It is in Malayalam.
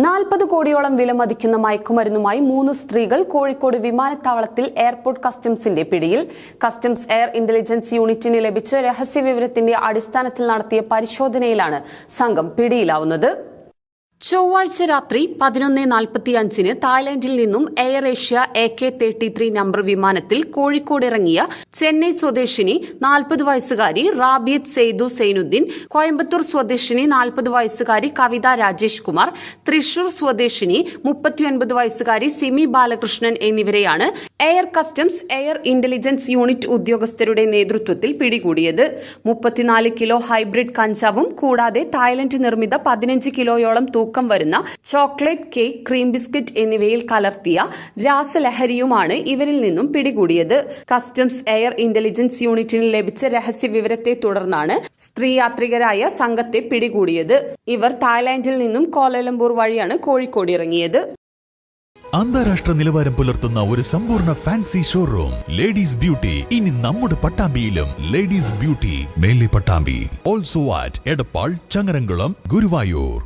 40 കോടിയോളം വിലമതിക്കുന്ന മയക്കുമരുന്നുമായി 3 സ്ത്രീകൾ കോഴിക്കോട് വിമാനത്താവളത്തിൽ എയർപോർട്ട് കസ്റ്റംസിന്റെ പിടിയിൽ. കസ്റ്റംസ് എയർ ഇന്റലിജൻസ് യൂണിറ്റിന് ലഭിച്ച രഹസ്യവിവരത്തിന്റെ അടിസ്ഥാനത്തിൽ നടത്തിയ പരിശോധനയിലാണ് സംഘം പിടിയിലാവുന്നത്. ചൊവ്വാഴ്ച രാത്രി 11:45 തായ്ലൻഡിൽ നിന്നും എയർ ഏഷ്യ AK-33 നമ്പർ വിമാനത്തിൽ കോഴിക്കോട് ഇറങ്ങിയ ചെന്നൈ സ്വദേശിനി 40 വയസ്സുകാരി റാബിയത്ത് സെയ്ദു സൈനുദ്ദീൻ, കോയമ്പത്തൂർ സ്വദേശിനി 40 വയസ്സുകാരി കവിത രാജേഷ് കുമാർ, തൃശൂർ സ്വദേശിനി 39 വയസ്സുകാരി സിമി ബാലകൃഷ്ണൻ എന്നിവരെയാണ് air customs air intelligence unit ഉദ്യോഗസ്ഥരുടെ നേതൃത്വത്തിൽ പിടികൂടിയത്. 34 കിലോ ഹൈബ്രിഡ് കഞ്ചാവും കൂടാതെ തായ്ലൻഡ് നിർമ്മിത 15 കിലോയോളം തൂക്കം വരുന്ന ചോക്ലേറ്റ് കേക്ക്, ക്രീം ബിസ്ക്കറ്റ് എന്നിവയിൽ കലർത്തിയ രാസലഹരിയുമാണ് ഇവരിൽ നിന്നും പിടികൂടിയത്. കസ്റ്റംസ് എയർ ഇന്റലിജൻസ് യൂണിറ്റിന് ലഭിച്ച രഹസ്യ വിവരത്തെ തുടർന്നാണ് സ്ത്രീ യാത്രികരായ സംഘത്തെ പിടികൂടിയത്. ഇവർ തായ്ലാന്റിൽ നിന്നും കോലാലംപൂർ വഴിയാണ് കോഴിക്കോട് ഇറങ്ങിയത്. അന്താരാഷ്ട്ര നിലവാരം പുലർത്തുന്ന ഒരു സമ്പൂർണ്ണ ഫാൻസി ഷോറൂം ലേഡീസ് ബ്യൂട്ടി ഇനി നമ്മുടെ പട്ടാമ്പിയിലും. ലേഡീസ് ബ്യൂട്ടി മേലെ പട്ടാമ്പി, ഓൾസോ ആറ്റ് എടപ്പാൾ, ചങ്ങരംകുളം, ഗുരുവായൂർ.